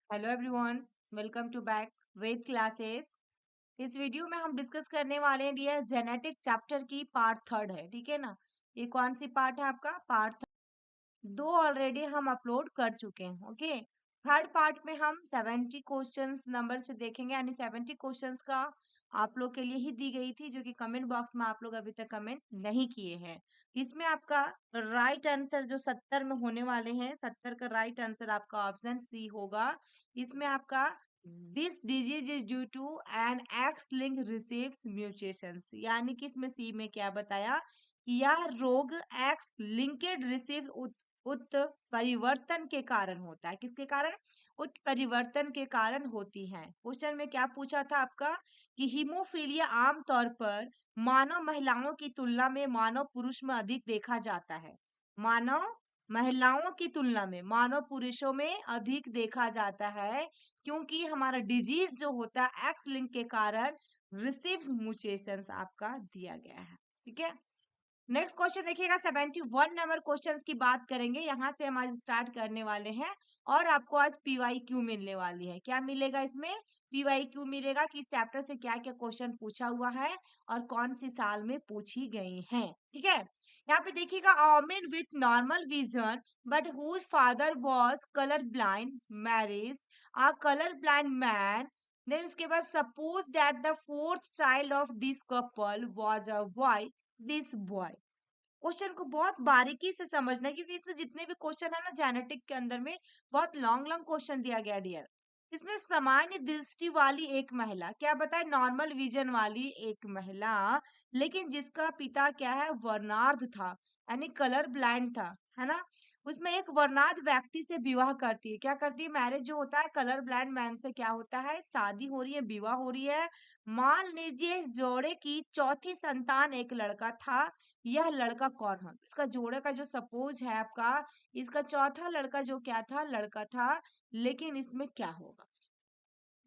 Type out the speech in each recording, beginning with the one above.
Hello everyone, welcome to back Ved classes. इस video में हम डिस्कस करने वाले हैं डियर जेनेटिक चैप्टर की पार्ट थर्ड है, ठीक है ना। ये कौन सी पार्ट है आपका? पार्ट दो ऑलरेडी हम अपलोड कर चुके हैं। ओके, थर्ड पार्ट में हम 70 क्वेश्चंस नंबर से देखेंगे, यानी 70 क्वेश्चंस का आप लोग के लिए ही दी गई थी, जो कि कमेंट बॉक्स में आप लोग अभी तक कमेंट नहीं किए हैं। इसमें आपका राइट आंसर जो 70 में होने वाले हैं, 70 का राइट आंसर आपका ऑप्शन सी होगा। इसमें आपका this disease is due to an X link recessive mutations, यानी कि इसमें सी में क्या बताया कि यह रोग एक्स लिंकेड रिसीव उत्परिवर्तन के कारण होता है। किसके कारण? उत्परिवर्तन के कारण होती है। क्वेश्चन में क्या पूछा था आपका कि हीमोफीलिया आमतौर पर मानव महिलाओं की तुलना में मानव पुरुष में अधिक देखा जाता है। मानव महिलाओं की तुलना में मानव पुरुषों में अधिक देखा जाता है, क्योंकि हमारा डिजीज जो होता है एक्स लिंक के कारण रिसीव म्यूटेशंस आपका दिया गया है। ठीक है, नेक्स्ट क्वेश्चन देखिएगा। 71 नंबर क्वेश्चंस की बात करेंगे, यहाँ से हम आज स्टार्ट करने वाले हैं। और आपको आज पीवाईक्यू मिलने वाली है। क्या मिलेगा इसमें? पीवाईक्यू मिलेगा कि इस चैप्टर से क्या क्या क्वेश्चन पूछा हुआ है और कौन सी साल में पूछी गई हैं। ठीक है, यहाँ पे देखिएगा, woman with normal vision but whose father was colour blind marries a colour blind man. Then उसके बाद suppose that the fourth child of this couple was a boy, this boy. Question को बहुत बारीकी से समझना है, क्योंकि इसमें जितने भी क्वेश्चन है ना जेनेटिक के अंदर में, बहुत लॉन्ग लॉन्ग क्वेश्चन दिया गया डियर। इसमें सामान्य दृष्टि वाली एक महिला, क्या बताए, नॉर्मल विजन वाली एक महिला, लेकिन जिसका पिता क्या है, वर्णार्ध था, यानी कलर ब्लाइंड था, है ना। उसमें एक वर्णार्ध व्यक्ति से विवाह करती है। क्या करती है? मैरिज जो होता है कलर ब्लाइंड मैन से क्या होता है, शादी हो रही है, विवाह हो रही है। मान लीजिए इस जोड़े की चौथी संतान एक लड़का था। यह लड़का कौन है? इसका जोड़े का जो सपोज है आपका, इसका चौथा लड़का जो क्या था, लड़का था। लेकिन इसमें क्या होगा?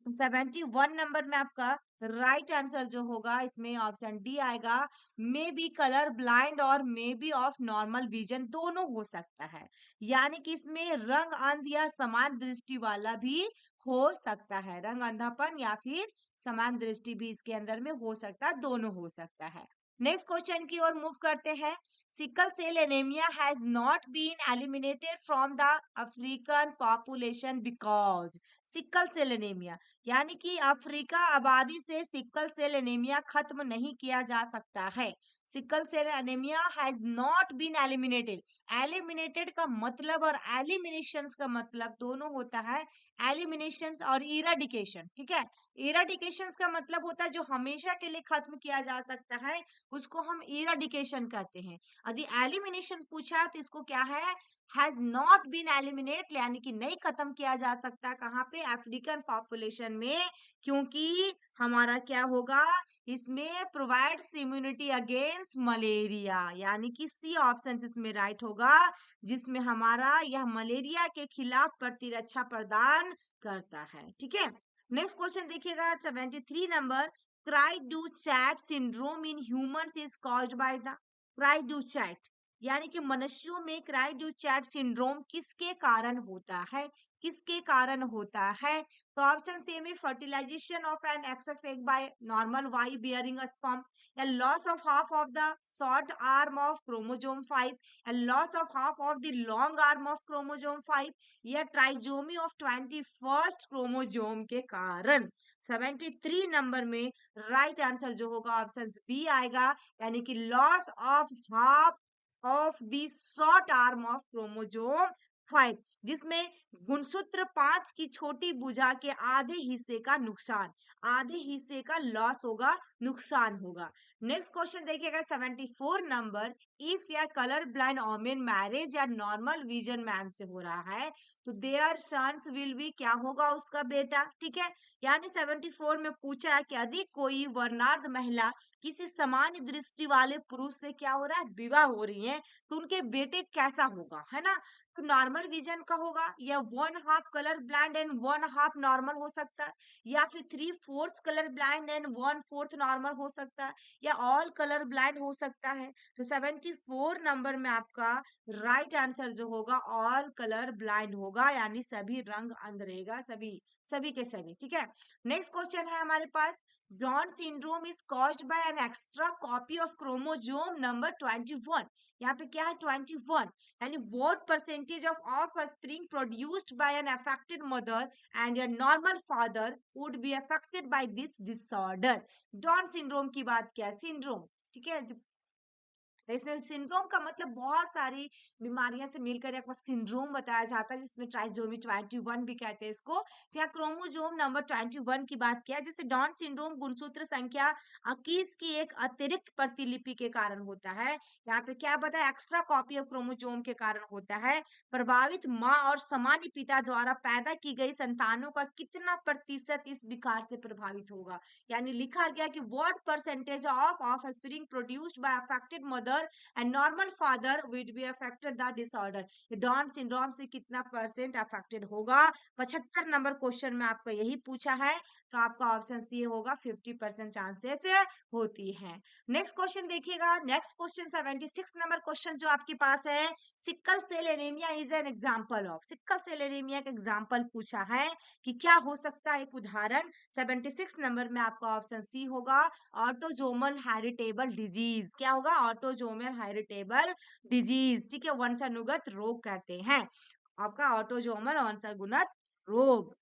71 नंबर में आपका राइट आंसर जो होगा इसमें ऑप्शन डी आएगा। मे बी कलर ब्लाइंड और may be of normal vision, दोनों हो सकता है। यानी कि इसमें रंग अंध या समान दृष्टि वाला भी हो सकता है। रंग अंधापन या फिर समान दृष्टि भी इसके अंदर में हो सकता है, दोनों हो सकता है। नेक्स्ट क्वेश्चन की ओर मूव करते हैं। Sickle cell anaemia has not been eliminated from the African population because. Sickle cell anaemia, यानी कि अफ्रीका आबादी से सिकल सेल एनीमिया खत्म नहीं किया जा सकता है। Sickle cell anaemia has not been eliminated. Eliminated का मतलब और एलिमिनेशंस का मतलब दोनों होता है। एलिमिनेशंस और इराडिकेशन, ठीक है। इराडिकेशंस का मतलब होता है जो हमेशा के लिए खत्म किया जा सकता है, उसको हम इराडिकेशन कहते हैं। यदि एलिमिनेशन पूछा तो इसको क्या है, हैज नॉट बीन एलिमिनेट, यानी कि नहीं खत्म किया जा सकता। कहाँ पे? अफ्रीकन पॉपुलेशन में। क्योंकि हमारा क्या होगा इसमें, प्रोवाइड्स इम्यूनिटी अगेंस्ट मलेरिया, यानी कि सी ऑप्शन इसमें राइट होगा, जिसमें हमारा यह मलेरिया के खिलाफ प्रतिरक्षा प्रदान करता है। ठीक है, नेक्स्ट क्वेश्चन देखिएगा। 73 number, cry do chat syndrome in humans is caused by the. Cry do chat, यानी कि मनुष्यों में क्राई डू चैट सिंड्रोम किसके कारण होता है? किसके कारण होता है? तो ऑप्शन सी में fertilisation of an excess egg by normal Y bearing a sperm, या loss of half of the short arm of chromosome 5, या loss of half of the long arm of chromosome 5, या trisomy of 21st chromosome के कारण। 73 number में right answer जो होगा option B आएगा, यानी कि loss of half of the short arm of chromosome 5, जिसमें गुणसूत्र 5 की छोटी भुजा के आधे हिस्से का नुकसान, आधे हिस्से का लॉस होगा, नुकसान होगा। नेक्स्ट क्वेश्चन देखिएगा। 74 नंबर, इफ या कलर ब्लाइंड ओमेन मैरिज या नॉर्मल विजन मैन से हो रहा है, तो देयर सन्स विल बी, क्या होगा उसका बेटा। ठीक है, यानी 74 में पूछा है कि यदि कोई वर्णार्ध महिला किसी सामान्य दृष्टि वाले पुरुष से क्या हो रहा है, विवाह हो रही है, तो उनके बेटे कैसा होगा, है ना। तो नॉर्मल विजन का होगा, या 1/2 कलर ब्लाइंड एंड 1/2 नॉर्मल हो सकता है, या फिर 3/4 कलर ब्लाइंड एंड 1/4 नॉर्मल हो सकता है, या ऑल कलर ब्लाइंड हो सकता है। तो 74 नंबर में आपका राइट आंसर जो होगा ऑल कलर ब्लाइंड होगा, यानी सभी रंग अंध रहेगा, सभी सभी के सभी। ठीक है, नेक्स्ट क्वेश्चन है हमारे पास, Down syndrome is caused by an extra copy of chromosome number 21। यहाँ पे क्या है 21, यानी what percentage of offspring produced by an affected mother and a normal father would be affected by this disorder। Down syndrome की बात किया, syndrome, ठीक है। इसमें सिंड्रोम का मतलब बहुत सारी बीमारियां से मिलकर एक सिंड्रोम बताया जाता है, जिसमें ट्राइसोमी 21 भी कहते हैं इसको। तो यहाँ क्रोमोसोम नंबर 21 की बात किया, जैसे डाउन सिंड्रोम गुणसूत्र संख्या 21 की एक अतिरिक्त प्रतिलिपि के कारण होता है। यहाँ पे क्या बताया, एक्स्ट्रा कॉपी ऑफ क्रोमोसोम के कारण होता है। प्रभावित माँ और सामान्य पिता द्वारा पैदा की गई संतानों का कितना प्रतिशत इस विकार से प्रभावित होगा, यानी लिखा गया कि what percentage of offspring produced by affected mother and normal father will be affected the disorder. Down syndrome से कितना परसेंट अफेक्टेड होगा, 75 नंबर क्वेश्चन में आपका यही पूछा है, तो आपका ऑप्शन सी होगा, 50% चांसेस होती है। नेक्स्ट क्वेश्चन देखिएगा, नेक्स्ट क्वेश्चन 76 नंबर क्वेश्चन जो आपके पास है, sickle cell anaemia is an example of, sickle cell anaemia का एग्जांपल पूछा है कि क्या हो सकता है एक उदाहरण। 76 नंबर में आपका ऑप्शन सी होगा, ऑटोजोमल हेरिटेबल डिजीज। क्या होगा, ऑटोजोमल हेरिटेबल डिजीज, ठीक है, वंशानुगत रोग कहते हैं आपका, ऑटोजोमल वंशानुगत रोग।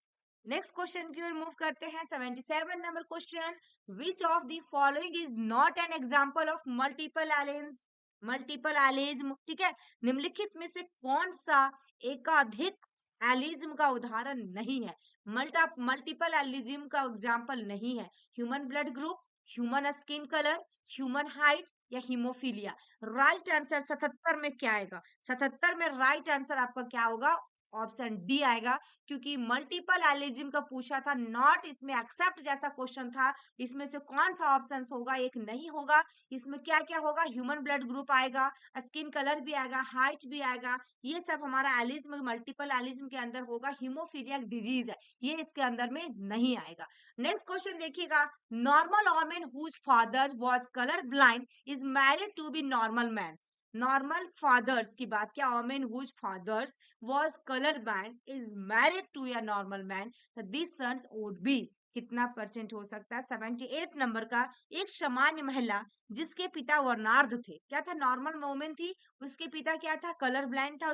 नेक्स्ट क्वेश्चन की ओर मूव करते हैं, 77 number question, which of the following is not an example of multiple aliens, multiple allelism, ठीक है, निम्नलिखित में से कौन सा एकाधिक एलिज्म का उदाहरण नहीं है, मल्टीपल एलिज्म का एग्जांपल नहीं है। Human blood group, human skin colour, human height या हीमोफीलिया। राइट आंसर 77 में क्या आएगा, 77 में राइट आंसर आपका क्या होगा, ऑप्शन डी आएगा, क्योंकि मल्टीपल एलिज्म का पूछा था, नॉट इसमें एक्सेप्ट जैसा क्वेश्चन था, इसमें से कौन सा ऑप्शन होगा, एक नहीं होगा। इसमें क्या क्या होगा, ह्यूमन ब्लड ग्रुप आएगा, स्किन कलर भी आएगा, हाइट भी आएगा, ये सब हमारा एलिज्म, मल्टीपल एलिज्म के अंदर होगा। हीमोफीलिया डिजीज है, ये इसके अंदर में नहीं आएगा। नेक्स्ट क्वेश्चन देखिएगा, normal women whose father was colour blind is married to be normal man. Normal fathers की बात किया, women whose fathers was colorblind is married to a normal man, so these sons would be, कितना percent हो सकता है, 78 number का, एक सामान्य महिला जिसके पिता वर्णार्ध थे, क्या था, नॉर्मल वोमेन थी, उसके पिता क्या था, कलर ब्लाइंड था,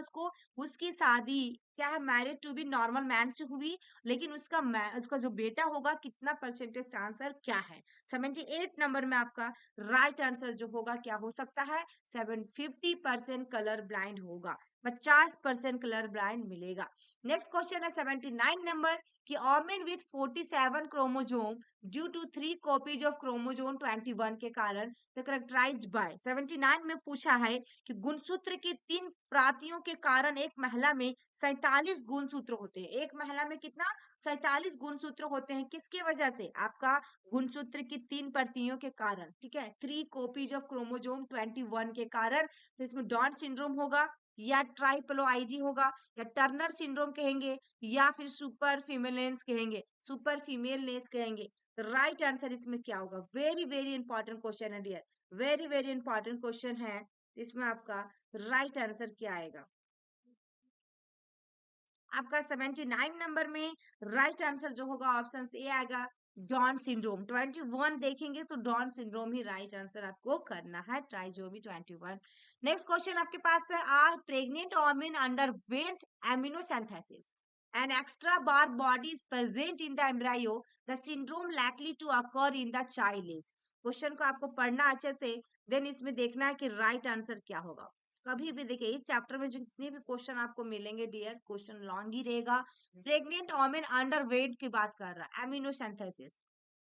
उसकी शादी क्या है, married to be normal man से हुई, लेकिन उसका जो बेटा होगा, कितना परसेंटेज आंसर क्या है, 78 नंबर में आपका राइट आंसर जो होगा क्या हो सकता है, 50% कलर ब्लाइंड होगा, 50% कलर ब्लाइंड मिलेगा। नेक्स्ट क्वेश्चन है 79 नंबर, कि women with 47 chromosome due to 3 copies of chromosome 21 के कारण करेक्टराइज्ड बाय। 79 में पूछा है कि गुणसूत्र की 3 प्रातियों के कारण एक महिला में 47 गुणसूत्र होते हैं, एक महिला में कितना, 47 गुणसूत्र होते हैं, किसकी वजह से, आपका गुणसूत्र की 3 प्रतियों के कारण, ठीक है, 3 कॉपीज ऑफ क्रोमोसोम 21 के कारण। तो इसमें डाउन सिंड्रोम होगा, या ट्राइप्लोआईडी होगा, या टर्नर सिंड्रोम कहेंगे, या फिर सुपर फीमेलेंस कहेंगे, सुपर फीमेलनेस कहेंगे। राइट आंसर इसमें क्या होगा, वेरी वेरी इंपॉर्टेंट क्वेश्चन है dear, very very important question है। इसमें आपका राइट आंसर क्या आएगा, आपका 79 नंबर में राइट आंसर जो होगा ऑप्शन ए आएगा, डाउन सिंड्रोम। 21 देखेंगे तो डाउन सिंड्रोम ही राइट आंसर आपको करना है, ट्राइजोमी 21। नेक्स्ट क्वेश्चन आपके पास है, a pregnant women underwent amniocentesis an extra bar body is present in the embryo, the syndrome likely to occur in the child is। Question को आपको पढ़ना अच्छे से, देन इसमें देखना है कि राइट आंसर क्या होगा। कभी भी देखिए इस चैप्टर में जितने भी क्वेश्चन आपको मिलेंगे डियर, क्वेश्चन लॉन्ग ही रहेगा। प्रेग्नेंट वोमेन अंडर वेट की बात कर रहा है, एमिनोसिंथेसिस,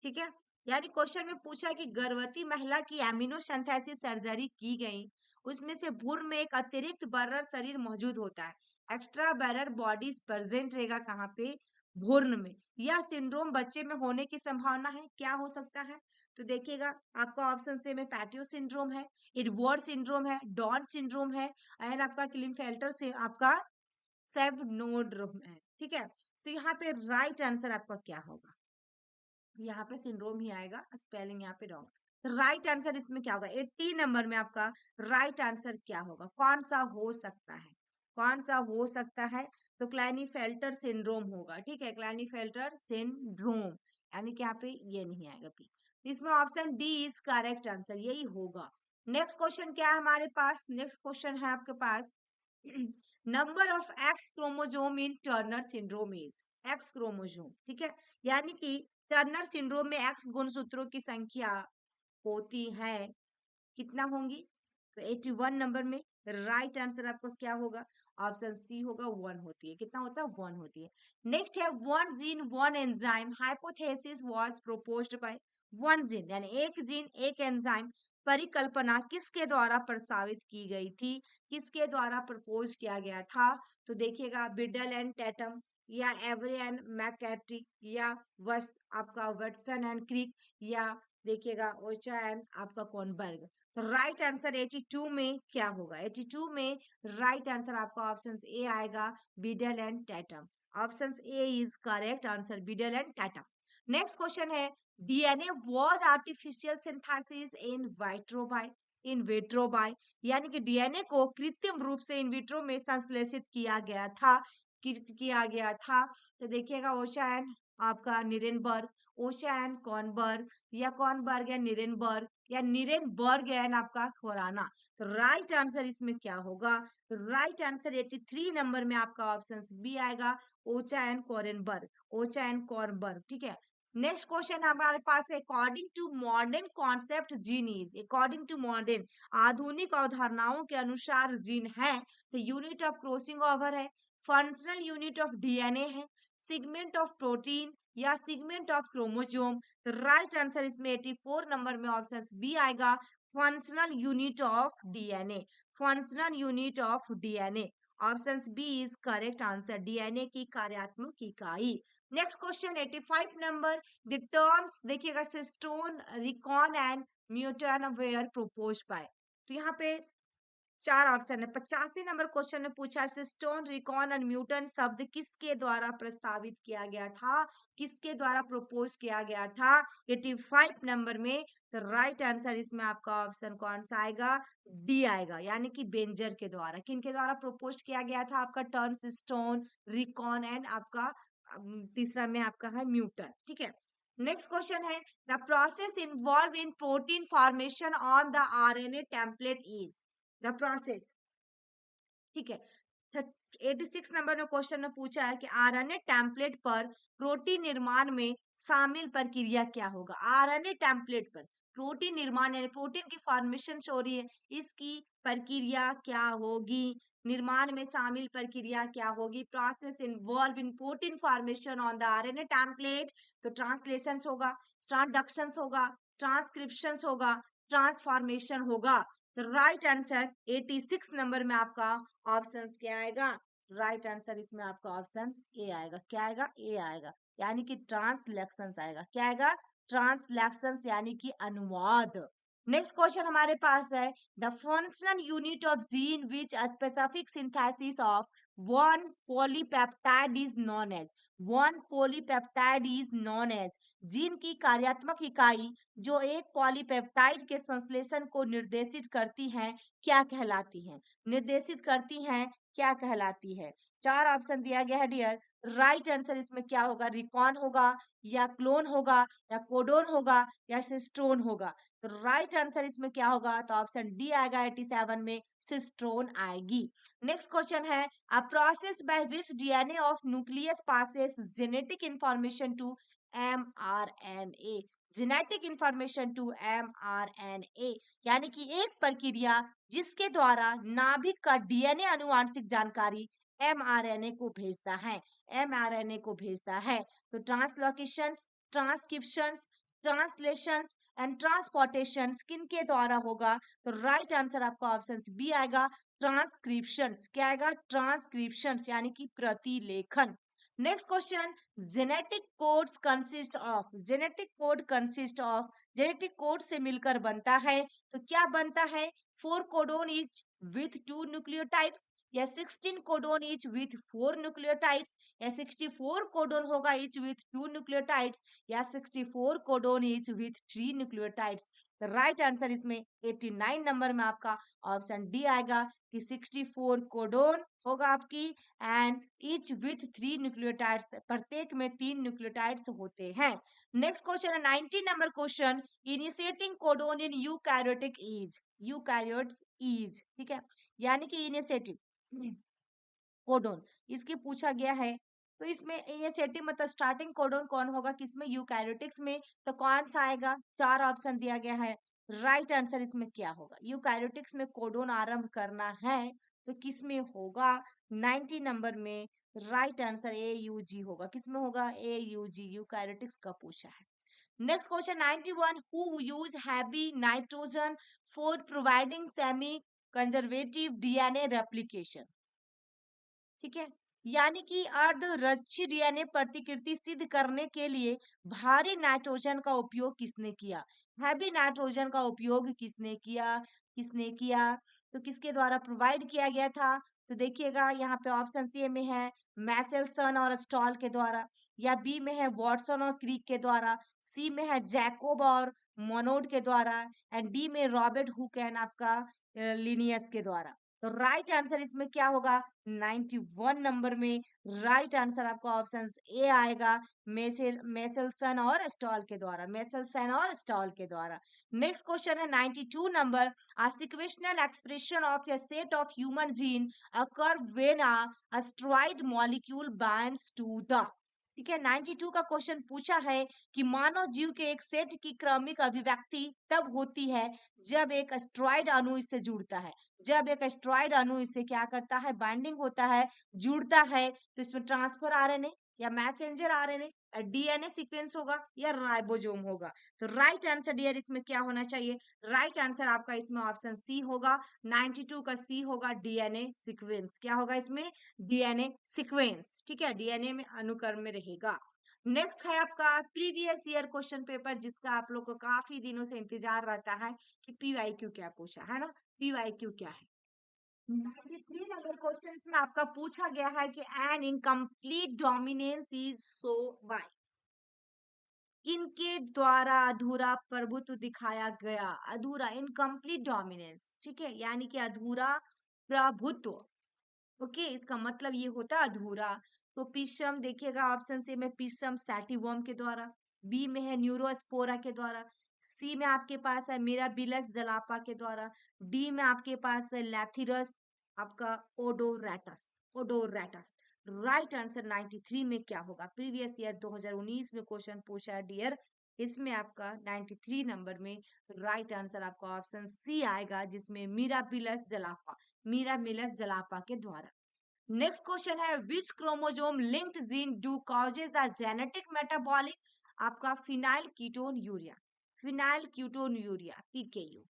ठीक है, यानी क्वेश्चन में पूछा कि गर्भवती महिला की एमिनोसिंथेसिस सर्जरी की गई, उसमें से भ्रूण में एक अतिरिक्त बर्रर शरीर मौजूद होता है, एक्स्ट्रा बैरर बॉडीज प्रेजेंट रहेगा कहाँ पे, भ्रूण में। यह सिंड्रोम बच्चे में होने की संभावना है, क्या हो सकता है, तो देखिएगा आपका ऑप्शन से में पैटियो सिंड्रोम है, एडवर्ड सिंड्रोम है, डॉन सिंड्रोम है, एंड आपका क्लिनफेल्टर से आपका सेवनोड्रोम है, ठीक है। तो यहाँ पे राइट आंसर आपका क्या होगा, यहाँ पे सिंड्रोम ही आएगा, स्पेलिंग यहाँ पे रॉन्ग। राइट आंसर इसमें क्या होगा, 80 नंबर में आपका राइट आंसर क्या होगा, कौन सा हो सकता है, कौन सा हो सकता है। तो क्लाइनीफेल्टर सिंड्रोम होगा, ठीक है, क्लाइनीफेल्टर सिंड्रोम, यानी कि यहाँ पे ये नहीं आएगा पी। इसमें option D is correct answer, यही होगा। नेक्स्ट क्वेश्चन क्या है हमारे पास, नेक्स्ट क्वेश्चन है आपके पास number of X chromosome in Turner syndrome is, X chromosome, ठीक है, यानी कि टर्नर सिंड्रोम में एक्स गुणसूत्रों की संख्या होती है, कितना होंगी, तो 81 नंबर में राइट आंसर आपका क्या होगा, ऑप्शन सी होगा, 1 होती है, कितना होता है, 1 होती है। नेक्स्ट है one gene one enzyme hypothesis was proposed by, one gene यानी एक जीन एक एंजाइम परिकल्पना किसके द्वारा प्रस्तावित की गई थी, किसके द्वारा प्रपोज किया गया था, तो देखिएगा बिडल एंड टैटम, या एवरे एंड मैकैट्री, या वस आपका वटसन एंड क्रिक, या देखिएगा ओचा एंड आपका कॉनबर्ग। तो राइट आंसर 82 में क्या होगा, 82 में राइट आंसर आपका ऑप्शन ए आएगा, Beadle and Tatum, option A is correct answer, Beadle and Tatum. Next question है DNA was artificial synthesis in vitro by, in vitro by, यानी कि डीएनए को कृत्रिम रूप से इन विट्रो में संश्लेषित किया गया था, किया गया था। तो देखिएगा ओशा एंड आपका निरेनबर्ग, ओशा एंड कॉनबर्ग, या कॉनबर्ग या निरेनबर्ग, या निरेनबर्ग एंड आपका खोराना। तो राइट आंसर इसमें क्या होगा, राइट आंसर 83 नंबर में आपका ऑप्शन बी आएगा, Ochoa and Kornberg, Ochoa and Kornberg, ठीक है। नेक्स्ट क्वेश्चन हमारे पास है according to modern concept gene is, according to modern आधुनिक अवधारणाओं के अनुसार जीन है, तो यूनिट ऑफ क्रॉसिंग ओवर है, फंक्शनल यूनिट ऑफ डीएनए है, सिगमेंट ऑफ प्रोटीन, या सिगमेंट ऑफ क्रोमोजोम। तो राइट आंसर इसमें 84 नंबर में ऑप्शन बी आएगा, functional unit of DNA, functional unit of DNA, option B is correct answer, DNA की कार्यात्मक इकाई। Next question 85 number, the terms देखिएगा cistron recon and muton were proposed by, तो यहाँ पे 4 ऑप्शन है। 85 नंबर क्वेश्चन में पूछा सिस्टोन रिकॉन और म्यूटन शब्द किसके द्वारा प्रस्तावित किया गया था, किसके द्वारा प्रपोज किया गया था 85 नंबर में। तो राइट आंसर इसमें आपका ऑप्शन कौन सा आएगा, डी आएगा, यानी कि बेंजर के द्वारा, किनके द्वारा प्रपोज किया गया था आपका टर्म सिस्टोन रिकॉन एंड आपका तीसरा में आपका है म्यूटन, ठीक है। नेक्स्ट क्वेश्चन है the process involve in protein formation on the RNA template is, the process, ठीक है। 86 नंबर में क्वेश्चन में पूछा है कि आरएनए टेम्पलेट पर प्रोटीन निर्माण में शामिल प्रक्रिया क्या होगा, आरएनए टेम्पलेट पर प्रोटीन निर्माण यानी प्रोटीन की फॉर्मेशन हो रही है, इसकी प्रक्रिया क्या होगी, निर्माण में शामिल प्रक्रिया क्या होगी, process involve in protein formation on the RNA template, तो ट्रांसलेशन होगा, ट्रांसडक्शन होगा, ट्रांसक्रिप्शन होगा, ट्रांसफॉर्मेशन होगा। तो राइट आंसर 86 नंबर में आपका ऑप्शन क्या आएगा, राइट आंसर इसमें आपका ऑप्शन ए आएगा, क्या आएगा, ए आएगा, यानी कि ट्रांसलेक्शन आएगा, क्या आएगा, ट्रांसलेक्शन यानी कि अनुवाद। नेक्स्ट क्वेश्चन हमारे पास है the functional unit of gene which specific synthesis of one polypeptide is known as, one polypeptide is known as, gene की कार्यात्मक इकाई जो एक पॉलीपेप्टाइड के संश्लेषण को निर्देशित करती हैं क्या कहलाती हैं, निर्देशित करती हैं क्या कहलाती है। 4 ऑप्शन दिया गया है डियर, राइट आंसर इसमें क्या होगा, रिकॉन होगा, या क्लोन होगा, या कोडोन होगा, या सिस्टोन होगा। तो राइट आंसर इसमें क्या होगा, तो ऑप्शन डी आएगा, 87 में सिस्टोन आएगी। नेक्स्ट क्वेश्चन है a process by which DNA of nucleus passes genetic information to mRNA, genetic information to mRNA, यानी कि एक प्रक्रिया जिसके द्वारा नाभिक का डीएनए आनुवांशिक जानकारी mRNA को भेजता है, mRNA को भेजता है। तो translocation, transcription, translation and transportation किन के द्वारा होगा, तो राइट आंसर आपका ऑप्शन बी आएगा, ट्रांसक्रिप्शन, क्या आएगा, ट्रांसक्रिप्शन यानी कि प्रतिलेखन। Next question genetic codes consist of, genetic code consist of, genetic code से मिलकर बनता है, तो क्या बनता है, 4 कोडोन इच विथ 2 न्यूक्लियोटाइड्स, या 16 कोडोन ईच विथ 4 न्यूक्लियोटाइड्स, या 64 कोडोन होगा ईच विथ 2 न्यूक्लियोटाइड्स, या 64 codon each with 3 nucleotides. The right answer इसमें 89 नंबर में आपका ऑप्शन डी आएगा कि 64 कोडोन होगा आपकी, एंड ईच विथ 3 न्यूक्लियोटाइड्स, प्रत्येक में 3 न्यूक्लियोटाइड्स होते हैं। नेक्स्ट क्वेश्चन है 90 number question, initiating codon in eukaryotic is, eukaryotes is, ठीक है, यानी कि इनिशिएटिव कोडोन इसके पूछा गया है। तो इसमें इनिशिएटिव मतलब स्टार्टिंग कोडोन कौन होगा किसमें, यूकैरियोटिक्स में, तो कौन सा आएगा, चार ऑप्शन दिया गया है। राइट आंसर इसमें क्या होगा, यूकैरियोटिक्स में कोडोन आरंभ करना है तो किसमें होगा, 90 नंबर में राइट आंसर ए यू जी होगा, किसमें होगा, ए यू जी, यूकैरियोटिक्स का पूछा है। Next question 91, who use heavy nitrogen for providing semi conservative DNA replication, ठीक है, यानी कि अर्धरक्षी डीएनए प्रतिकृति सिद्ध करने के लिए भारी नाइट्रोजन का उपयोग किसने किया, हैवी नाइट्रोजन का उपयोग किसने किया, किसने किया, तो किसके द्वारा प्रोवाइड किया गया था। तो देखिएगा यहाँ पे ऑप्शन सी में है मैसेल्सन और स्टॉल के द्वारा, या बी में है वॉटसन और क्रीक के द्वारा, सी में है जैकोब और मोनोड के द्वारा, एंड डी में रॉबर्ट हुक एंड आपका लिनियस के द्वारा। तो राइट आंसर इसमें क्या होगा, 91 नंबर में राइट आंसर आपका ऑप्शन ए आएगा, मेसेल्सन और स्टॉल के द्वारा, मेसेल्सन और स्टॉल के द्वारा। नेक्स्ट क्वेश्चन है 92 number, a sequential expression of a set of human gene occur when a asteroid molecule binds to the, ठीक है, 92 का क्वेश्चन पूछा है कि मानव जीव के एक सेट की क्रमिक अभिव्यक्ति तब होती है जब एक एस्ट्रॉइड अणु इससे जुड़ता है, जब एक एस्ट्रॉइड अणु इससे क्या करता है, बाइंडिंग होता है, जुड़ता है, तो इसमें ट्रांसफर आरएनए या मैसेंजर आरएनए, डीएनए सीक्वेंस होगा या राइबोसोम होगा। तो राइट आंसर डियर इसमें क्या होना चाहिए, राइट आंसर आपका इसमें ऑप्शन सी होगा, 92 का सी होगा डीएनए सीक्वेंस, क्या होगा इसमें, डीएनए सीक्वेंस, ठीक है, डीएनए में अनुक्रम में रहेगा। नेक्स्ट है आपका प्रीवियस ईयर क्वेश्चन पेपर, जिसका आप लोग को काफी दिनों से इंतजार रहता है कि पीवाईक्यू क्या पूछा है ना, पीवाईक्यू क्या है। 93 नंबर क्वेश्चन में आपका पूछा गया है कि an incomplete dominance is shown by, इनके द्वारा अधूरा प्रभुत्व दिखाया गया, अधूरा इनकम्प्लीट डोमिनेंस, ठीक है, यानी कि अधूरा प्रभुत्व, ओके, इसका मतलब ये होता है अधूरा। तो पिस्सम देखिएगा ऑप्शन सी में पिस्सम सैटिवम के द्वारा, बी में है न्यूरोस्पोरा के द्वारा, सी में आपके पास है मिराबिलस जलापा के द्वारा, डी में आपके पास है लैथिरस आपका ओडोरेटस, ओडोरेटस। राइट आंसर 93 में क्या होगा, प्रीवियस ईयर 2019 में क्वेश्चन पूछा है डियर, इसमें आपका 93 नंबर में राइट आंसर आपका ऑप्शन सी आएगा, जिसमें मिराबिलस जलापा, मिराबिलस जलापा के द्वारा। नेक्स्ट क्वेश्चन है which chromosome linked gene do causes the genetic metabolic आपका phenylketonuria, phenylketonuria PKU,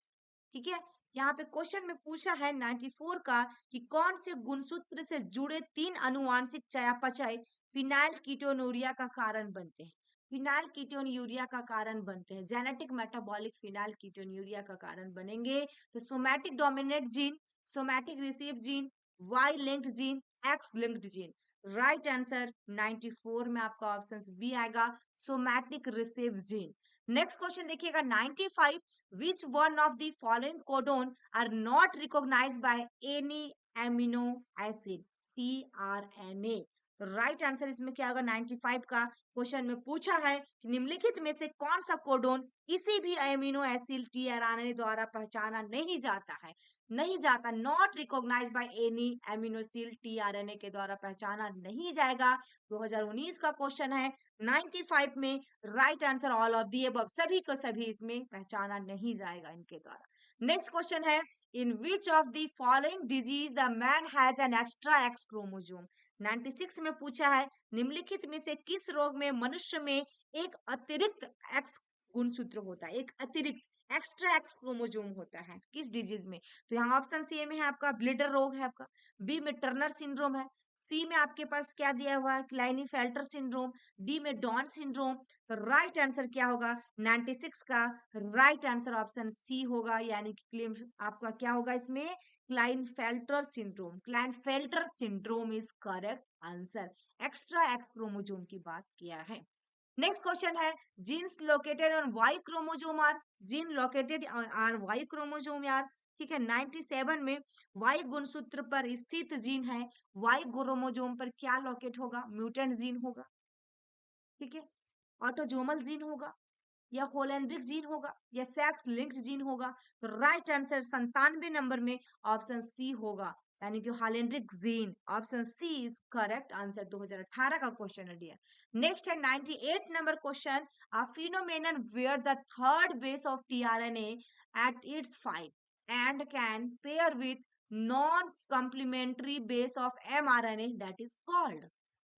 ठीक है, यहाँ पे क्वेश्चन में पूछा है 94 का कि कौन से गुणसूत्र से जुड़े तीन अनुवांशिक चयापचय फिनाइल कीटोनूरिया का कारण बनते हैं, फिनाइल कीटोन यूरिया का कारण बनते हैं, genetic metabolic phenylketonuria का कारण बनेंगे। तो somatic dominant gene, somatic recessive gene, Y linked gene, X linked gene. Right answer 94 में आपका ऑप्शन बी आएगा, somatic recessive gene. Next question देखिएगा 95, which one of the following codon are not recognized by any amino acid, tRNA। तो right answer इसमें क्या होगा, 95 का question में पूछा है कि निम्नलिखित में से कौन सा कोडोन किसी भी अमीनो एसिड tRNA द्वारा पहचाना नहीं जाता है, नहीं जाता, not recognised by any amino acid tRNA के द्वारा पहचाना नहीं जाएगा। 2019 का क्वेश्चन है 95 में right answer all of the above, सभी को सभी इसमें पहचाना नहीं जाएगा इनके द्वारा। नेक्स्ट क्वेश्चन है in which of the following disease the man has an extra X chromosome, 96 में पूछा है निम्नलिखित में से किस रोग में मनुष्य में एक अतिरिक्त एक्स गुणसूत्र होता है, एक अतिरिक्त एक्स्ट्रा एक्स क्रोमोसोम होता है, किस डिजीज में। तो यहाँ ऑप्शन सी में है आपका ब्लीडर रोग है आपका, बी में टर्नर सिंड्रोम है, सी में आपके पास क्या दिया हुआ है, क्लाइनीफेल्टर सिंड्रोम, डी में डॉन सिंड्रोम। तो राइट आंसर क्या होगा 96 का राइट आंसर ऑप्शन सी होगा, यानी कि क्लेम आपका क्या होगा इसमें, Klinefelter syndrome. Klinefelter syndrome is correct answer. Extra X chromosome की बात किया है। नेक्स्ट क्वेश्चन है, genes located on Y chromosome are, gene located are Y chromosome यार, ठीक है। 97 में वाई गुणसूत्र पर स्थित जीन है, वाई क्रोमोसोम पर क्या लोकेट होगा, म्यूटेंट जीन होगा, ठीक है, ऑटोजोमल जीन होगा, या होलेंड्रिक जीन होगा, या सेक्स लिंक्ड जीन होगा। तो राइट आंसर 97 नंबर में ऑप्शन सी होगा, यानी कि holandric gene. Option C is correct answer. 2018 का क्वेश्चन है डियर। नेक्स्ट है 98 number question, a phenomenon where the third base of tRNA at its 5 end can pair with non complementary base of mRNA that is called.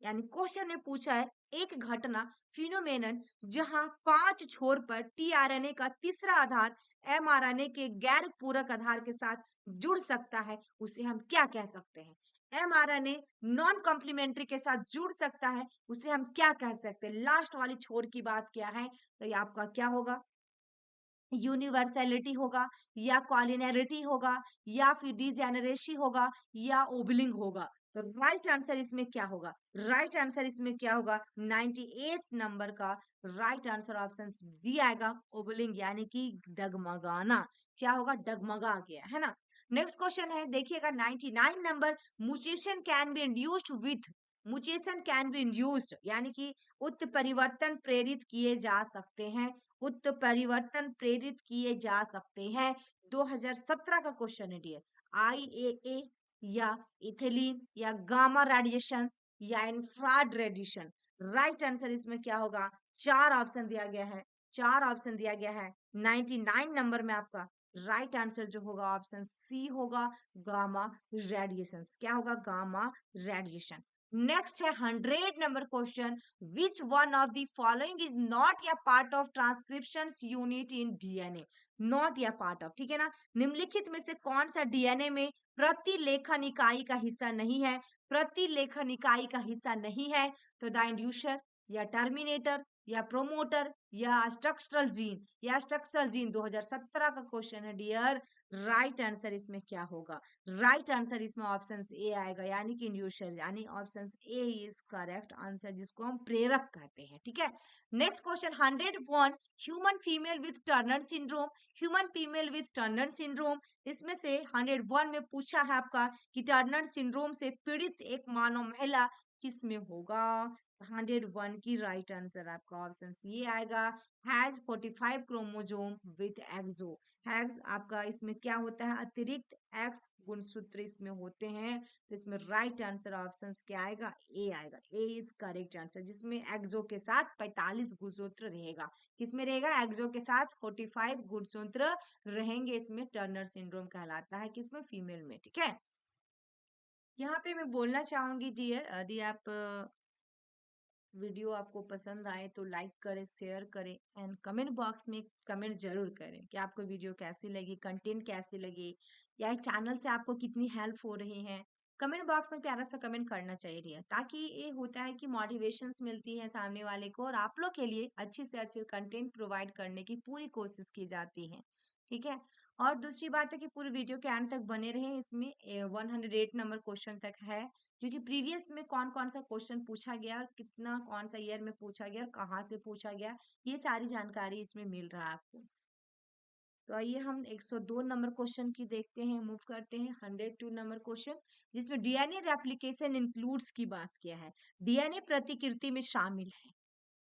यानी question में पूछा है एक घटना phenomenon जहां 5 छोर पर टीआरएनए का तीसरा आधार एमआरएनए के गैर पूरक आधार के साथ जुड़ सकता है, उसे हम क्या कह सकते हैं। एमआरएनए नॉन कॉम्प्लीमेंट्री के साथ जुड़ सकता है, उसे हम क्या कह सकते हैं। लास्ट वाली छोर की बात क्या है, तो ये आपका क्या होगा, यूनिवर्सैलिटी होगा, या कॉलिनैरिटी होगा, या फिर डिजेनरेसी होगा, या ओबलिंग होगा। तो राइट आंसर इसमें क्या होगा, राइट आंसर इसमें क्या होगा 98 नंबर का राइट आंसर ऑप्शन बी आएगा, ओबलिंग, यानी कि डगमगाना। क्या होगा, डगमगा गया है ना। नेक्स्ट क्वेश्चन है देखिएगा 99 number, mutation can be induced with, mutation can be induced यानी कि उत्परिवर्तन प्रेरित किए जा सकते हैं, उत्परिवर्तन प्रेरित किए जा सकते हैं। 2017 का क्वेश्चन है डियर। आईएए, या इथिलीन, या गामा रेडिएशन, या इंफ्रारेड रेडिएशन। राइट आंसर इसमें क्या होगा, चार ऑप्शन दिया गया है, चार ऑप्शन दिया गया है। 99 नंबर में आपका राइट आंसर जो होगा ऑप्शन सी होगा, गामा रेडिएशन। क्या होगा, गामा रेडिएशन। नेक्स्ट है 100 number question, which one of the following is not या part of transcription unit in DNA. Not या पार्ट ऑफ, ठीक है ना। निम्नलिखित में से कौन सा डीएनए में प्रतिलेखन इकाई का हिस्सा नहीं है, प्रतिलेखन इकाई का हिस्सा नहीं है। तो द इंड्यूसर, या टर्मिनेटर, या प्रोमोटर, या स्ट्रक्चरल जीन, या स्ट्रक्चरल जीन। 2017 का क्वेश्चन है डियर। राइट आंसर इसमें क्या होगा, राइट आंसर इसमें ऑप्शन ए आएगा, यानी कि इंड्यूसर, यानी option A is correct answer, जिसको हम प्रेरक कहते हैं, ठीक है। Next question 101, human female with Turner syndrome, human female with Turner syndrome. इसमें से 101 में पूछा है आपका कि टर्नर सिंड्रोम से पीड़ित एक मानव महिला किस में होगा। 101 की राइट आंसर आपका ऑप्शन सी आएगा, has 45 chromosome with XO. Has आपका इसमें क्या होता है, अतिरिक्त एक्स गुणसूत्र इसमें होते हैं। तो इसमें राइट आंसर ऑप्शन क्या आएगा, ए आएगा, ए इज करेक्ट आंसर, जिसमें एक्सो के साथ 45 गुणसूत्र रहेगा। किसमें रहेगा, एक्सो के साथ 45 गुणसूत्र रहेंगे, इसमें टर्नर सिंड्रोम कहलाता है, किसमें, फीमेल में, ठीक है। यहाँ पे मैं बोलना चाहूंगी डियर, यदि आप वीडियो आपको पसंद आए तो लाइक करें, शेयर करें, एंड कमेंट बॉक्स में कमेंट जरूर करें कि आपको वीडियो कैसी लगी, कंटेंट कैसी लगी, या इस चैनल से आपको कितनी हेल्प हो रही है। कमेंट बॉक्स में प्यारा सा कमेंट करना चाहिए, ताकि ये होता है कि मोटिवेशंस मिलती है सामने वाले को, और आप लोग के लिए अच्छी से अच्छी कंटेंट प्रोवाइड करने की पूरी कोशिश की जाती है, ठीक है। और दूसरी बात है कि पूरी वीडियो के एंड तक बने रहें, इसमें 108 नंबर क्वेश्चन तक है, क्योंकि प्रीवियस में कौन कौन सा क्वेश्चन पूछा गया और कितना कौन सा ईयर में पूछा गया और कहाँ से पूछा गया, ये सारी जानकारी इसमें मिल रहा है आपको। तो आइए हम 102 नंबर क्वेश्चन की देखते हैं, मूव करते हैं 102 नंबर क्वेश्चन, जिसमें डीएनए रेप्लिकेशन इंक्लूड्स की बात किया है। डीएनए प्रतिकृति में शामिल है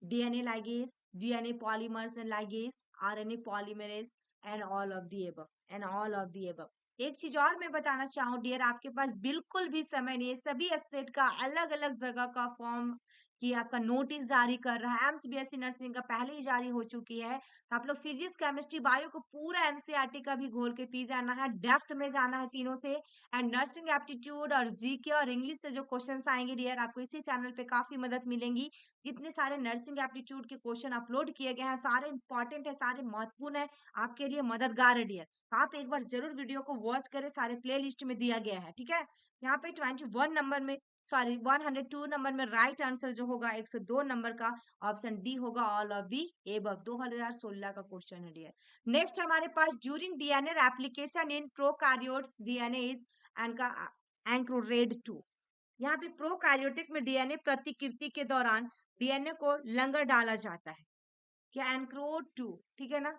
DNA ligase, DNA polymers and ligase, RNA polymerase, and all of the above, and all of the above. एक चीज और मैं बताना चाहूँ डियर, आपके पास बिल्कुल भी समय नहीं है, सभी स्टेट का अलग अलग जगह का फॉर्म कि आपका नोटिस जारी कर रहा है। एम्स बीएससी नर्सिंग का पहले ही जारी हो चुकी है, तो आप लोग फिजिक्स केमिस्ट्री बायो को पूरा एनसीईआरटी का भी घोल के पी जाना है, डेप्थ में जाना है तीनों से। एंड नर्सिंग एप्टीट्यूड और जीके और इंग्लिश से जो क्वेश्चन आएंगे डियर, आपको इसी चैनल पे काफी मदद मिलेंगी। जितने सारे नर्सिंग एप्टीट्यूड के क्वेश्चन अपलोड किए गए हैं, सारे इंपॉर्टेंट है, सारे महत्वपूर्ण है, आपके लिए मददगार है डियर। आप एक बार जरूर वीडियो को वॉच करें, सारे प्ले लिस्ट में दिया गया है, ठीक है। यहाँ पे 21 नंबर में सॉरी 102 नंबर में राइट आंसर जो होगा 102 नंबर का ऑप्शन डी होगा, ऑल ऑफ दी एबव। 2016 का क्वेश्चन है डियर। नेक्स्ट हमारे पास during DNA application in prokaryotes DNA is anchored to. यहाँ पे प्रोकार्योटिक में डीएनए प्रतिकृति के दौरान डीएनए को लंगर डाला जाता है, क्या एंक्रोड टू, ठीक है ना।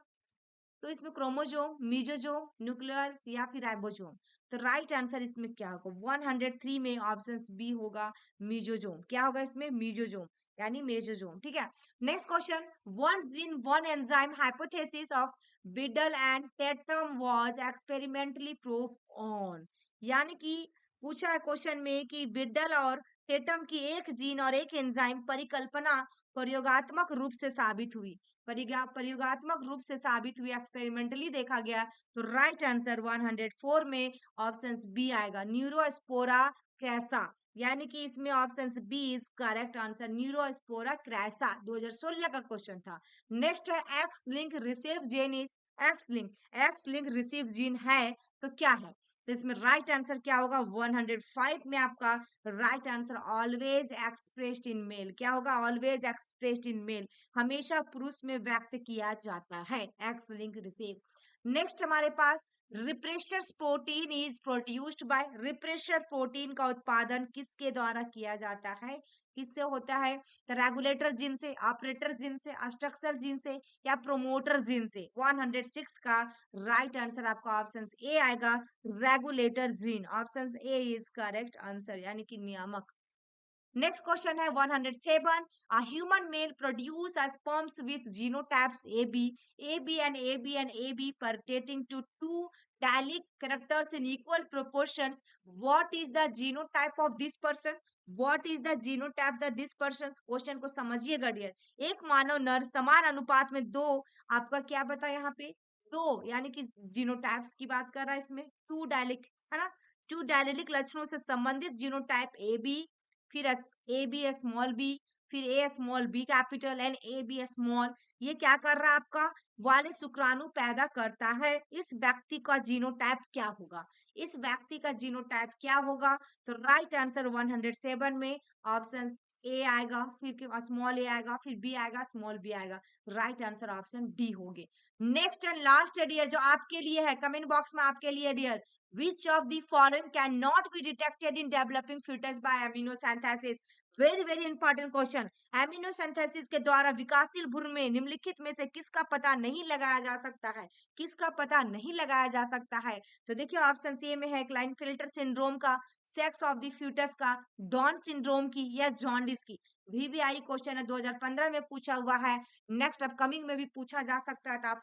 तो इसमें क्रोमोजोम, मीजोजोम, न्यूक्लियस या फिर राइबोसोम। तो राइट आंसर इसमें क्या होगा 103 में ऑप्शन बी होगा मीजोजोम। क्या होगा इसमें मीजोजोम यानी मेजोजोम, ठीक है। Next question, one gene one enzyme hypothesis of Beadle and Tatum was experimentally proof on. यानी कि पूछा है क्वेश्चन में कि बिडल और टेटम की एक जीन और एक एंजाइम परिकल्पना प्रयोगात्मक रूप से साबित हुई। प्रयोगात्मक रूप से साबित हुई, एक्सपेरिमेंटली देखा गया। तो राइट आंसर 104 में ऑप्शन बी आएगा, न्यूरोस्पोरा क्रैसा। यानी कि इसमें option B is correct answer, Neurospora crassa. 2016 का क्वेश्चन था। नेक्स्ट है X link recessive gene is X link recessive gene है तो क्या है। तो इसमें राइट आंसर क्या होगा 105 में आपका right answer always expressed in male. क्या होगा ऑलवेज एक्सप्रेस्ड इन मेल, हमेशा पुरुष में व्यक्त किया जाता है, एक्स लिंक रिसीव। नेक्स्ट हमारे पास repressor protein is produced by, repressor protein का उत्पादन किसके द्वारा किया जाता है, किससे होता है। तो रेगुलेटर जीन से, ऑपरेटर जीन से, स्ट्रक्चर जीन से या प्रोमोटर जीन से। 106 का राइट आंसर आपका ऑप्शन ए आएगा, regulator gene. Option A is correct answer यानी कि नियामक। नेक्स्ट क्वेश्चन है 107, a human male produce a sperms with genotypes AB and AB and AB pertaining to two allelic characters in equal proportions. What is the genotype of this person? What is the genotype that this person? Question को समझिएगा dear. एक मानव नर समान अनुपात में दो, आपका क्या बता यहाँ पे दो, यानी कि जीनोटाइप्स की बात कर रहा है इसमें, टू डायलिक है ना, टू डायलिक लक्षणों से संबंधित जीनोटाइप ए बी, फिर ए बी स्मॉल बी, फिर A small B capital and A B small, ये क्या कर रहा है आपका वाले शुक्राणु पैदा करता है। इस व्यक्ति का जीनोटाइप क्या होगा, इस व्यक्ति का जीनोटाइप क्या होगा। तो राइट आंसर 107 में ऑप्शन ए आएगा, फिर स्मॉल ए आएगा, फिर बी आएगा, स्मॉल बी आएगा। राइट आंसर ऑप्शन डी होंगे। नेक्स्ट एंड लास्ट है डियर जो आपके लिए है, कमेंट बॉक्स में आपके लिए dear, which of the following cannot be detected in developing fetus by amino-synthesis? Very important question. Amino synthesis के द्वारा विकासशील भ्रूण में निम्नलिखित में से किसका पता नहीं लगाया जा सकता है, किसका पता नहीं लगाया जा सकता है। तो देखिए ऑप्शन सी में है क्लाइनफिल्टर सिंड्रोम का, सेक्स ऑफ द फ्यूटस का, डॉन सिंड्रोम की या जॉन्डिस की। VVI क्वेश्चन है 2015 में पूछा हुआ है, नेक्स्ट अपकमिंग में भी पूछा जा सकता है। तो आप